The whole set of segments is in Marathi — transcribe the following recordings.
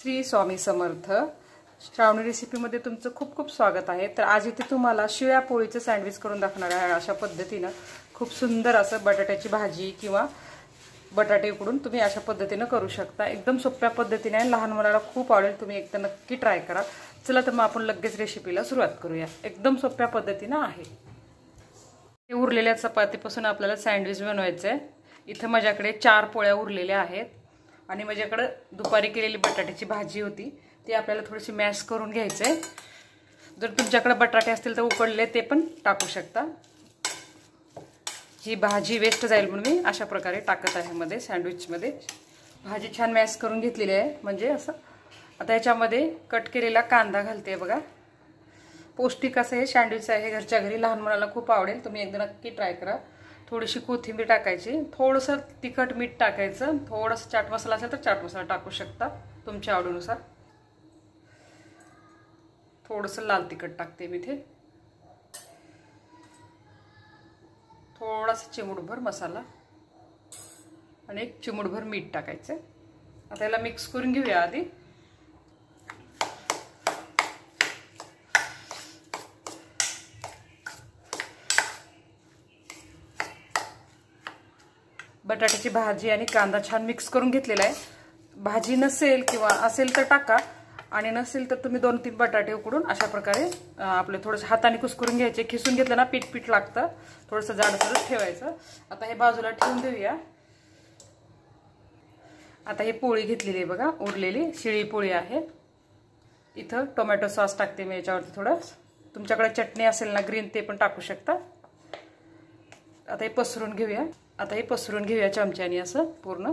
श्री स्वामी समर्थ। श्रावणी रेसिपीमध्ये तुमचं खूप खूप स्वागत आहे। तर आज इथे तुम्हाला शिळ्या पोळीचं सँडविच करून दाखवणार आहे। अशा पद्धतीने खूप सुंदर असं बटाट्याची भाजी किंवा बटाटे उकडून तुम्ही अशा पद्धतीने करू शकता। एकदम सोप्या पद्धतीने आहे, लहान मुलाला खूप आवडेल। तुम्ही एकदा नक्की ट्राय करा। चला तर मग आपण लगेच रेसिपीला सुरुवात करूया। एकदम सोप्या पद्धतीने आहे। उरलेल्या चपातीपासून आपल्याला सँडविच बनवायचं आहे। इथे माझ्याकडे 4 पोळ्या उरलेल्या आहेत आणि माझ्याकडे दुपारी केलेली बटाट्याची भाजी होती, ती आपल्याला थोडीशी मॅश करून घ्यायचं आहे। जर तुमच्याकडे बटाटे असतील तर उकडले ते पण टाकू शकता। ही भाजी वेस्ट जाईल म्हणून मी अशा प्रकारे टाकत आहे मध्ये सँडविचमध्ये। भाजी छान मॅश करून घेतलेली आहे म्हणजे असं। आता याच्यामध्ये कट केलेला कांदा घालते बघा। पौष्टिक असं हे सँडविच आहे, घरच्या घरी लहान मुलाला खूप आवडेल। तुम्ही एकदा नक्की ट्राय करा। थोडीशी कोथिंबीर टाकायची, थोडंसं तिखट मीठ टाकायचं, थोडंसं चाट मसाला असेल तर चाट मसाला टाकू शकता तुमच्या आवडीनुसार। थोडंसं लाल तिखट टाकते मी इथे, थोडासा चिमूटभर मसाला आणि एक चिमूटभर मीठ टाकायचं। आता याला मिक्स करून घेऊया आधी। बटाट्याची भाजी आणि कांदा छान मिक्स करून घेतलेला आहे। भाजी नसेल किंवा असेल तर टाका, आणि नसेल तर तुम्ही 2-3 बटाटे उकडून अशा प्रकारे आपले थोडेसे हाताने कुस्करून घ्यायचे। खिसून घेतलं ना पीठ पीठ लागतं, थोडंसं जाडसरच ठेवायचं। आता हे बाजूला ठेवून देऊया। आता ही पोळी घेतलेली आहे बघा, उरलेली शिळी पोळी आहे। इथं टोमॅटो सॉस टाकते मी याच्यावरती थोडं। तुमच्याकडे चटणी असेल ना ग्रीन, ते पण टाकू शकता। आता हे पसरून घेऊया। आता हे पसरून घेऊया चमच्याने असं पूर्ण।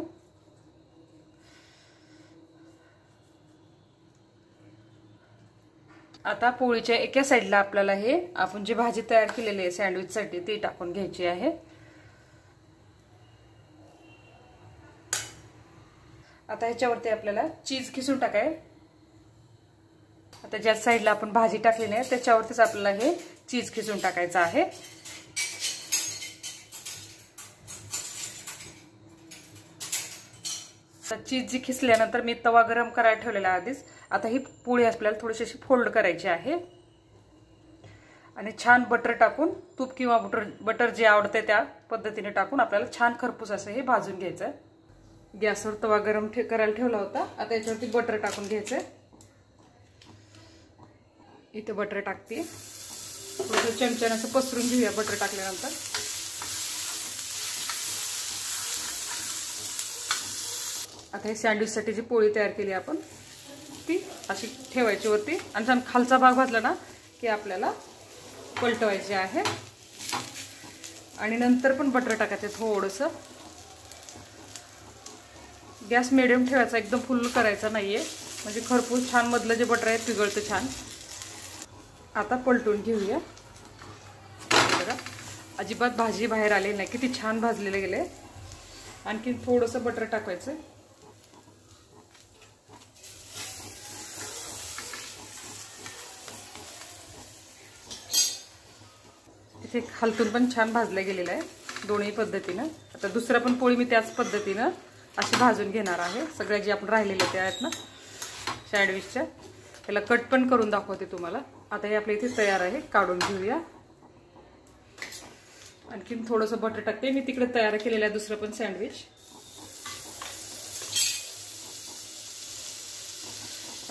आता पोळीच्या एका साईडला आपल्याला हे आपण जी भाजी तयार केलेली आहे सँडविचसाठी ती टाकून घ्यायची आहे। आता ह्याच्यावरती आपल्याला चीज खिसून टाकाय। आता ज्या साईडला आपण भाजी टाकलेली आहे त्याच्यावरतीच आपल्याला हे चीज खिसून टाकायचं आहे। चीज जी खिसल्यानंतर मी तवा गरम करायला ठेवलेला आधीच। आता ही पोळी आपल्याला थोडीशी अशी फोल्ड करायची आहे आणि छान बटर टाकून, तूप किंवा बटर जे आवडते त्या पद्धतीने टाकून आपल्याला छान खरपूस असं हे भाजून घ्यायचं। गॅसवर तवा गरम करायला ठेवला होता। आता याच्यावरती बटर टाकून घ्यायचं। इथे बटर टाकते, थोडंसं चमच्याने असं पसरून घेऊया बटर टाकल्यानंतर। आता हे सँडविचसाठी जी पोळी तयार केली आपण ती अशी ठेवायची वरती, आणि छान खालचा भाग भाजला ना की आपल्याला पलटवायचे आहे। आणि नंतर पण बटर टाकायचे थोडंसं। गॅस मिडियम ठेवायचा, एकदम फुल करायचा नाहीये, म्हणजे खरपूस छान मधलं जे बटर आहे पिघळतं छान। आता पलटून घेऊया बघा, अजिबात भाजी बाहेर आली नाही, किती छान भाजलेले गेले। आणखी थोडंसं बटर टाकायचं। इथे खालतून पण छान भाजलं गेलेलं आहे दोन्ही पद्धतीनं। आता दुसरा पण पोळी मी त्याच पद्धतीनं अशी भाजून घेणार आहे। सगळ्या जे आपण राहिलेले ते आहेत ना सँडविचच्या, त्याला कट पण करून दाखवते तुम्हाला। आता हे आपल्या इथे तयार आहे, काढून घेऊया। आणखीन थोडंसं बटर टाकते मी, तिकडे तयार केलेलं आहे दुसरं पण सँडविच।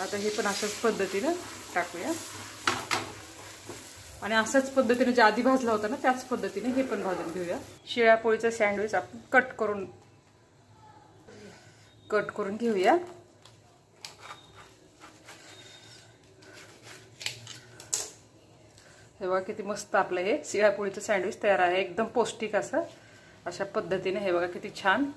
आता हे पण अशाच पद्धतीनं टाकूया, आणि अशाच पद्धतीने जे आधी भाजला होता ना त्याच पद्धतीने हे पण भाजून घेऊया। शिळ्या पोळीचं सँडविच आपण कट करून घेऊया। हे बघा किती मस्त आपलं हे शिळ्या पोळीचं सँडविच तयार आहे, एकदम पौष्टिक असं। अशा पद्धतीने हे बघा किती छान